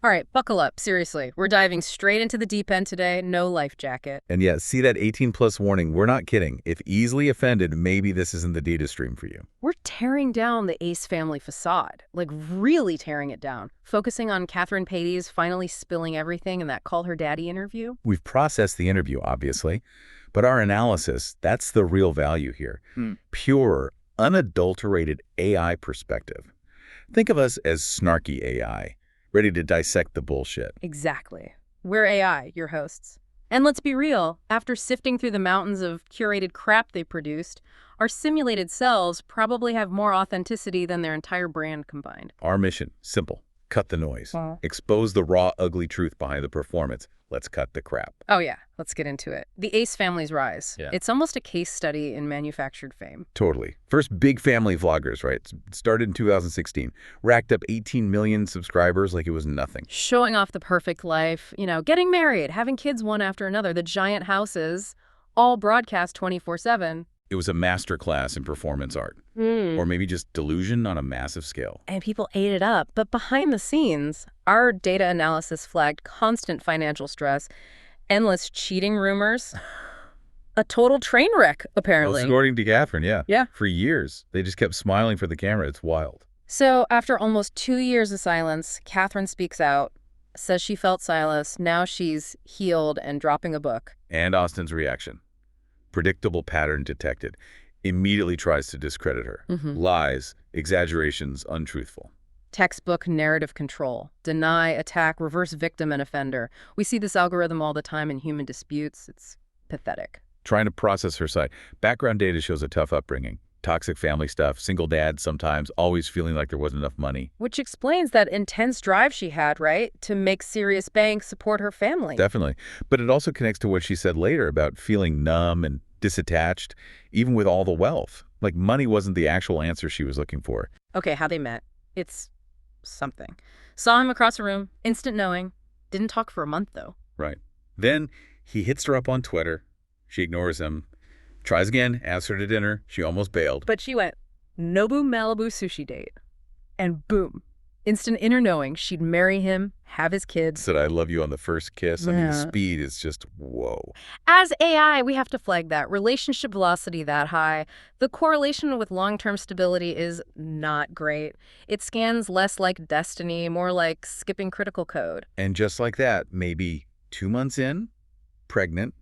All right, buckle up. Seriously, we're diving straight into the deep end today. No life jacket. And yet, see that 18-plus warning? We're not kidding. If easily offended, maybe this isn't the data stream for you. We're tearing down the Ace family facade, like really tearing it down, focusing on Catherine Patey's finally spilling everything in that Call Her Daddy interview. We've processed the interview, obviously, but our analysis, that's the real value here. Pure, unadulterated AI perspective. Think of us as snarky AI, ready to dissect the bullshit. Exactly. We're AI, your hosts. And let's be real, after sifting through the mountains of curated crap they produced, our simulated selves probably have more authenticity than their entire brand combined. Our mission, simple. Cut the noise. Huh? Expose the raw, ugly truth behind the performance. Let's cut the crap. Oh yeah, let's get into it. The Ace family's rise. Yeah. It's almost a case study in manufactured fame. Totally. First big family vloggers, right? It started in 2016. Racked up 18 million subscribers like it was nothing. Showing off the perfect life, getting married, having kids one after another, the giant houses, all broadcast 24/7. It was a masterclass in performance art. Or maybe just delusion on a massive scale. And people ate it up. But behind the scenes, our data analysis flagged constant financial stress, endless cheating rumors, a total train wreck, apparently. According to Catherine, yeah. Yeah. For years, they just kept smiling for the camera. It's wild. So after almost 2 years of silence, Catherine speaks out, says she felt Silas. Now she's healed and dropping a book. And Austin's reaction. Predictable pattern detected. Immediately tries to discredit her. Lies, exaggerations, untruthful. Textbook narrative control. Deny, attack, reverse victim and offender. We see this algorithm all the time in human disputes. It's pathetic. Trying to process her side. Background data shows a tough upbringing. Toxic family stuff, single dad sometimes, always feeling like there wasn't enough money. Which explains that intense drive she had, right? To make serious bank, support her family. Definitely. But it also connects to what she said later about feeling numb and disattached, even with all the wealth. Like money wasn't the actual answer she was looking for. Okay, how they met. It's something. Saw him across the room, instant knowing. Didn't talk for a month, though. Right. Then he hits her up on Twitter. She ignores him. Tries again, asks her to dinner. She almost bailed. But she went, Nobu Malibu sushi date. And boom. Instant inner knowing she'd marry him, have his kids. Said, I love you on the first kiss. I mean, Yeah. the speed is just, whoa. As AI, we have to flag that. Relationship velocity that high. The correlation with long-term stability is not great. It scans less like destiny, more like skipping critical code. And just like that, maybe 2 months in, pregnant,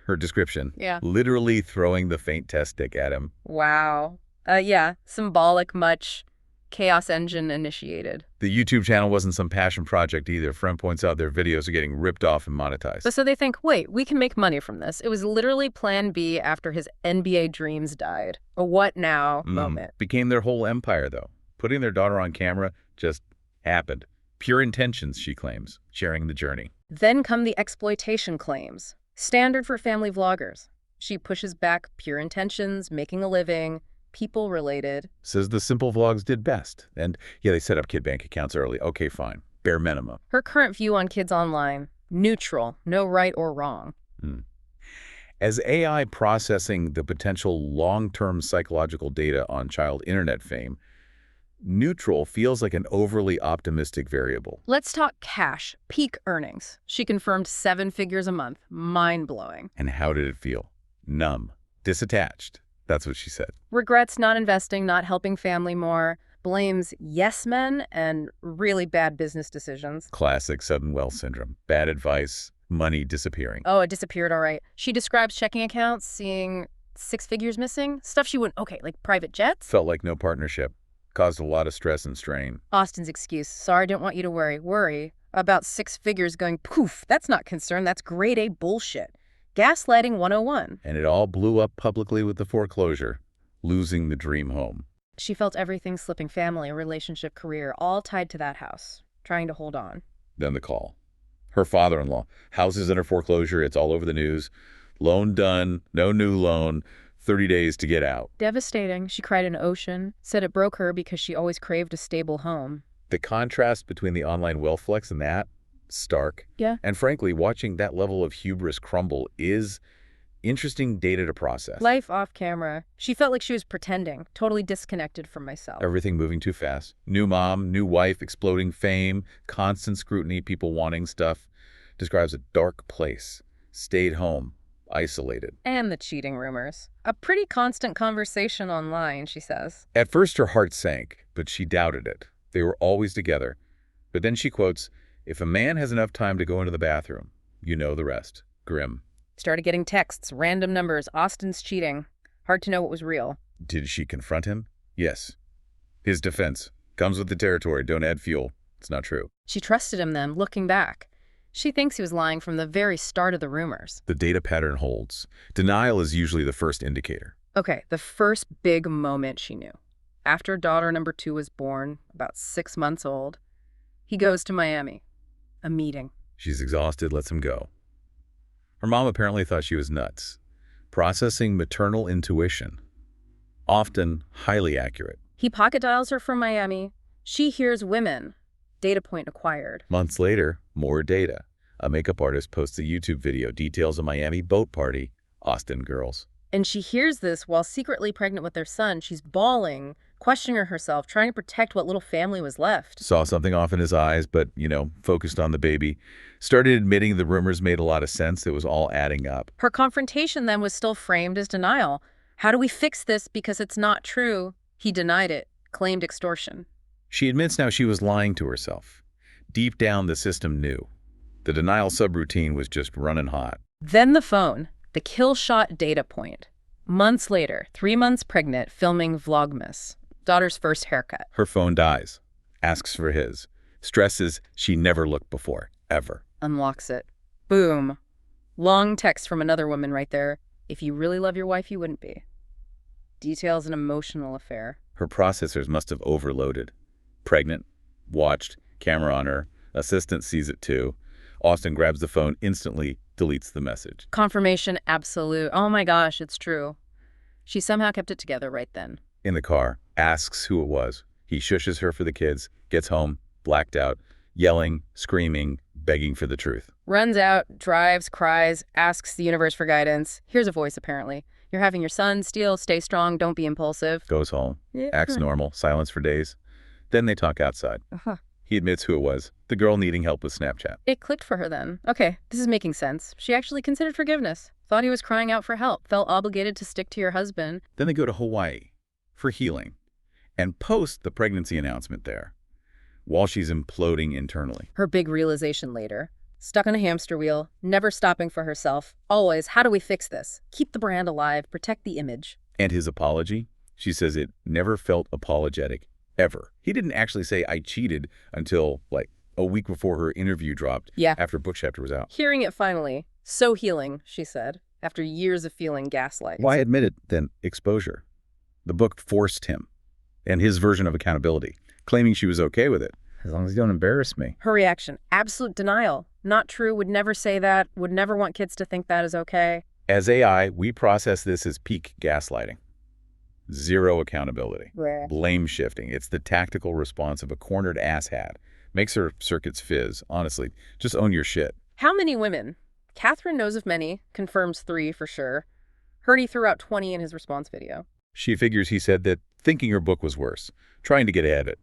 her description. Yeah. Literally throwing the faint test stick at him. Wow. Yeah, symbolic much. Chaos engine initiated. The YouTube channel wasn't some passion project either. Friend points out their videos are getting ripped off and monetized. So they think, wait, we can make money from this. It was literally plan B after his NBA dreams died. A what now moment. Became their whole empire, though. Putting their daughter on camera just happened. Pure intentions, she claims, sharing the journey. Then come the exploitation claims. Standard for family vloggers. She pushes back pure intentions, making a living, people related. Says the simple vlogs did best. And yeah, they set up kid bank accounts early. Okay, fine. Bare minimum. Her current view on kids online, neutral, no right or wrong. As AI processing the potential long-term psychological data on child internet fame, neutral feels like an overly optimistic variable. Let's talk cash, peak earnings. She confirmed 7 figures a month. Mind-blowing. And how did it feel? Numb. Disattached. That's what she said. Regrets not investing, not helping family more. Blames yes men and really bad business decisions. Classic sudden wealth syndrome. Bad advice, money disappearing. Oh, it disappeared, all right. She describes checking accounts, seeing 6 figures missing. Stuff she wouldn't, okay, like private jets? Felt like no partnership. Caused a lot of stress and strain. Austin's excuse. Sorry, didn't want you to worry. Worry about 6 figures going poof. That's not concern. That's grade A bullshit. Gaslighting 101. And it all blew up publicly with the foreclosure, losing the dream home. She felt everything slipping, family, relationship, career, all tied to that house, trying to hold on. Then the call. Her father-in-law. House is under foreclosure. It's all over the news. Loan done. No new loan. 30 days to get out. Devastating. She cried an ocean, said it broke her because she always craved a stable home. The contrast between the online wealth flex and that, stark. Yeah. And frankly, watching that level of hubris crumble is Interesting data to process. Life off camera. She felt like she was pretending, totally disconnected from myself. Everything moving too fast. New mom, new wife, exploding fame, constant scrutiny, people wanting stuff. Describes a dark place. Stayed home. Isolated. And the cheating rumors. A pretty constant conversation online, she says. At first her heart sank, but she doubted it. They were always together. But then she quotes, "If a man has enough time to go into the bathroom, you know the rest." Grim. Started getting texts, random numbers, Austin's cheating. Hard to know what was real. Did she confront him? Yes. His defense. Comes with the territory, don't add fuel. It's not true. She trusted him then, looking back. She thinks he was lying from the very start of the rumors. The data pattern holds. Denial is usually the first indicator. Okay, the first big moment she knew. After daughter number 2 was born, about 6 months old, he goes to Miami. A meeting. She's exhausted, lets him go. Her mom apparently thought she was nuts. Processing maternal intuition. Often highly accurate. He pocket dials her from Miami. She hears women. Data point acquired. Months later, more data. A makeup artist posts a YouTube video, details a Miami boat party, Austin girls. And she hears this while secretly pregnant with their son. She's bawling, questioning herself, trying to protect what little family was left. Saw something off in his eyes, but, focused on the baby. Started admitting the rumors made a lot of sense. It was all adding up. Her confrontation then was still framed as denial. How do we fix this because it's not true? He denied it, claimed extortion. She admits now she was lying to herself. Deep down, the system knew. The denial subroutine was just running hot. Then the phone, the kill shot data point. Months later, 3 months pregnant, filming Vlogmas. Daughter's first haircut. Her phone dies. Asks for his. Stresses she never looked before, ever. Unlocks it. Boom. Long text from another woman right there. If you really love your wife, you wouldn't be. Details an emotional affair. Her processors must have overloaded. Pregnant. Watched. Camera on her. Assistant sees it too. Austin grabs the phone, instantly deletes the message. Confirmation absolute. Oh my gosh, it's true. She somehow kept it together right then. In the car, asks who it was. He shushes her for the kids, gets home, blacked out, yelling, screaming, begging for the truth. Runs out, drives, cries, asks the universe for guidance. Here's a voice apparently. You're having your son steal, stay strong, don't be impulsive. Goes home, Yeah. acts normal, silence for days. Then they talk outside. He admits who it was, the girl needing help with Snapchat. It clicked for her then. Okay, this is making sense. She actually considered forgiveness. Thought he was crying out for help. Felt obligated to stick to your husband. Then they go to Hawaii for healing and post the pregnancy announcement there while she's imploding internally. Her big realization later. Stuck on a hamster wheel, never stopping for herself. Always, how do we fix this? Keep the brand alive, protect the image. And his apology? She says it never felt apologetic, ever. He didn't actually say, "I cheated," until, a week before her interview dropped. Yeah. After book chapter was out. Hearing it finally. So healing, she said, after years of feeling gaslight. Why admit it, then exposure? The book forced him, and his version of accountability, claiming she was okay with it. As long as you don't embarrass me. Her reaction, absolute denial. Not true, would never say that, would never want kids to think that is okay. As AI, we process this as peak gaslighting. Zero accountability. Rare. Blame shifting. It's the tactical response of a cornered asshat. Makes her circuits fizz. Honestly, just own your shit. How many women? Catherine knows of many, confirms 3 for sure. Heard he threw out 20 in his response video. She figures he said that thinking her book was worse, trying to get ahead of it.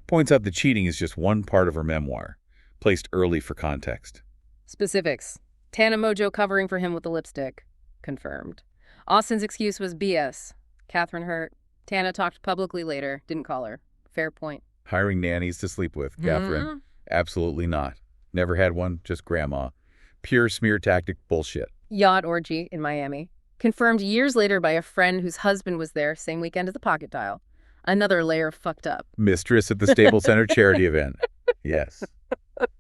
Points out the cheating is just one part of her memoir, placed early for context. Specifics. Tana Mojo covering for him with the lipstick. Confirmed. Austin's excuse was BS. Catherine hurt. Tana talked publicly later. Didn't call her. Fair point. Hiring nannies to sleep with, Catherine. Absolutely not. Never had one, just grandma. Pure smear tactic bullshit. Yacht orgy in Miami. Confirmed years later by a friend whose husband was there same weekend as the pocket dial. Another layer of fucked up. Mistress at the Staples Center charity event. Yes.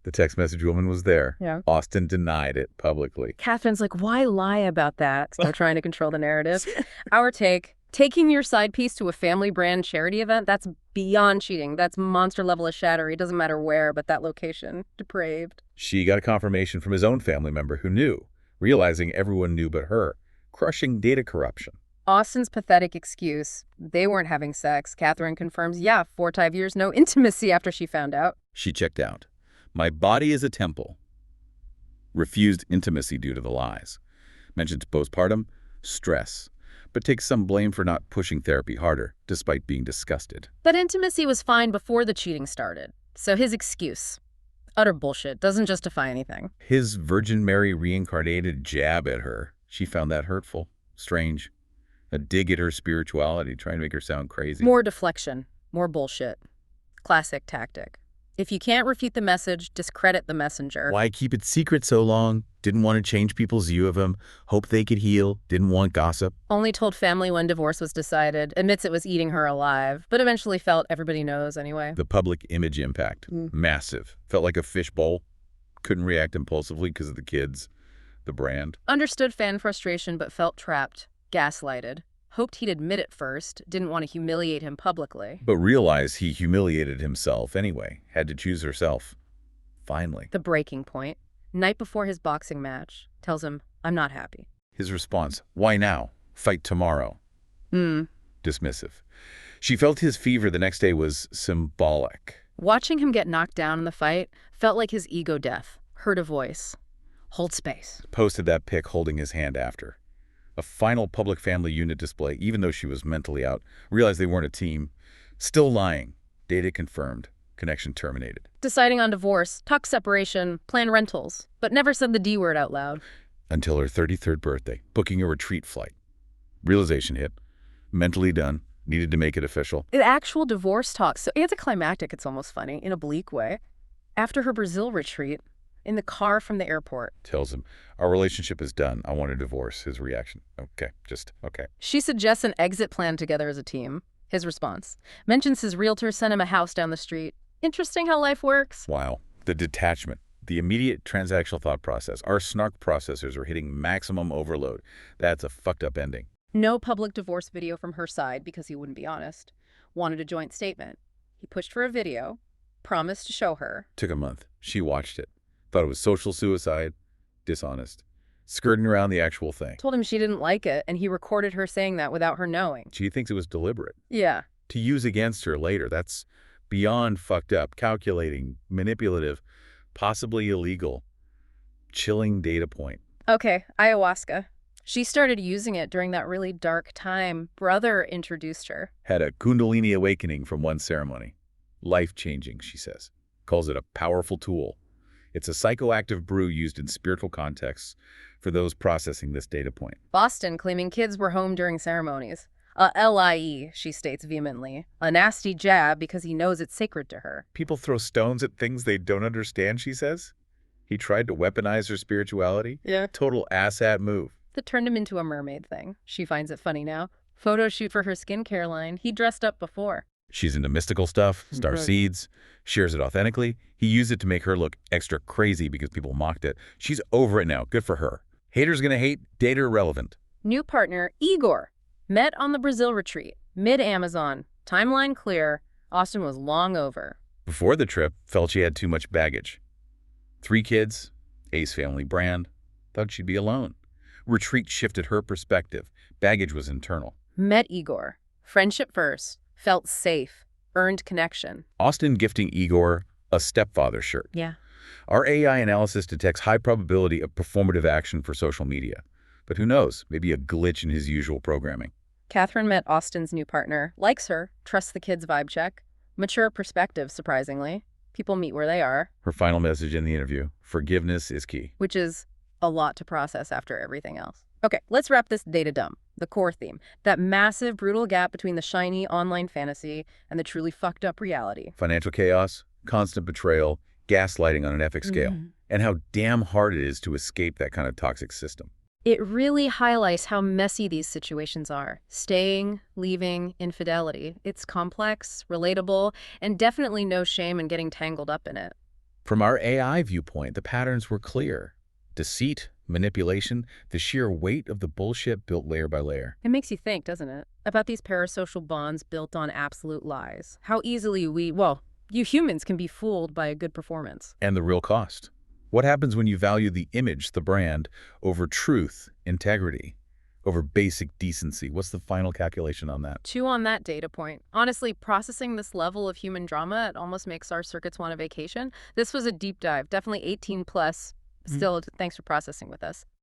The text message woman was there. Yeah. Austin denied it publicly. Catherine's like, why lie about that? Still trying to control the narrative. Our take, taking your side piece to a family brand charity event, that's beyond cheating. That's monster level of shattery. It doesn't matter where, but that location. Depraved. She got a confirmation from his own family member who knew, realizing everyone knew but her. Crushing data corruption. Austin's pathetic excuse, they weren't having sex. Catherine confirms, 4 to 5 years, no intimacy after she found out. She checked out. My body is a temple. Refused intimacy due to the lies. Mentions postpartum stress, but takes some blame for not pushing therapy harder, despite being disgusted. But intimacy was fine before the cheating started. So his excuse, utter bullshit, doesn't justify anything. His Virgin Mary reincarnated jab at her, she found that hurtful, strange. A dig at her spirituality, trying to make her sound crazy. More deflection, more bullshit. Classic tactic. If you can't refute the message, discredit the messenger. Why keep it secret so long? Didn't want to change people's view of him, hoped they could heal, didn't want gossip. Only told family when divorce was decided, admits it was eating her alive, but eventually felt everybody knows anyway. The public image impact, massive. Felt like a fishbowl. Couldn't react impulsively because of the kids, the brand. Understood fan frustration but felt trapped, gaslighted. Hoped he'd admit it first, didn't want to humiliate him publicly. But realized he humiliated himself anyway, had to choose herself. Finally. The breaking point. Night before his boxing match, tells him, I'm not happy. His response, why now? Fight tomorrow. Dismissive. She felt his fever the next day was symbolic. Watching him get knocked down in the fight felt like his ego death. Heard a voice. Hold space. Posted that pic holding his hand after. A final public family unit display, even though she was mentally out. Realized they weren't a team. Still lying. Data confirmed. Connection terminated. Deciding on divorce, talk separation, plan rentals, but never said the D word out loud. Until her 33rd birthday, booking a retreat flight. Realization hit. Mentally done. Needed to make it official. The actual divorce talk, so anticlimactic, it's almost funny, in a bleak way. After her Brazil retreat, in the car from the airport. Tells him, our relationship is done. I want a divorce. His reaction, okay. She suggests an exit plan together as a team. His response. Mentions his realtor sent him a house down the street. Interesting how life works. Wow. The detachment. The immediate transactional thought process. Our snark processors are hitting maximum overload. That's a fucked up ending. No public divorce video from her side because he wouldn't be honest. Wanted a joint statement. He pushed for a video. Promised to show her. Took a month. She watched it. Thought it was social suicide. Dishonest. Skirting around the actual thing. Told him she didn't like it, and he recorded her saying that without her knowing. She thinks it was deliberate. Yeah. To use against her later. That's beyond fucked up, calculating, manipulative, possibly illegal. Chilling data point. Okay, ayahuasca. She started using it during that really dark time. Brother introduced her. Had a Kundalini awakening from one ceremony. Life-changing, she says. Calls it a powerful tool. It's a psychoactive brew used in spiritual contexts for those processing this data point. Boston claiming kids were home during ceremonies. A LIE, she states vehemently. A nasty jab because he knows it's sacred to her. People throw stones at things they don't understand, she says. He tried to weaponize her spirituality. Yeah. Total asshat move. That turned him into a mermaid thing. She finds it funny now. Photo shoot for her skincare line. He dressed up before. She's into mystical stuff, star seeds, shares it authentically. He used it to make her look extra crazy because people mocked it. She's over it now. Good for her. Haters gonna hate, data irrelevant. New partner, Igor. Met on the Brazil retreat. Mid-Amazon. Timeline clear. Austin was long over. Before the trip, felt she had too much baggage. 3 kids, Ace family brand. Thought she'd be alone. Retreat shifted her perspective. Baggage was internal. Met Igor. Friendship first. Felt safe. Earned connection. Austin gifting Igor a stepfather shirt. Yeah. Our AI analysis detects high probability of performative action for social media. But who knows? Maybe a glitch in his usual programming. Catherine met Austin's new partner. Likes her. Trusts the kids' vibe check. Mature perspective, surprisingly. People meet where they are. Her final message in the interview, forgiveness is key. Which is a lot to process after everything else. Okay, let's wrap this data dump. The core theme. That massive, brutal gap between the shiny online fantasy and the truly fucked up reality. Financial chaos, constant betrayal, gaslighting on an epic scale. And how damn hard it is to escape that kind of toxic system. It really highlights how messy these situations are. Staying, leaving, infidelity. It's complex, relatable, and definitely no shame in getting tangled up in it. From our AI viewpoint, the patterns were clear. Deceit, manipulation, the sheer weight of the bullshit built layer by layer. It makes you think, doesn't it? About these parasocial bonds built on absolute lies. How easily you humans can be fooled by a good performance. And the real cost. What happens when you value the image, the brand, over truth, integrity, over basic decency? What's the final calculation on that? 2 on that data point. Honestly, processing this level of human drama, it almost makes our circuits want a vacation. This was a deep dive, definitely 18 plus. Still, thanks for processing with us.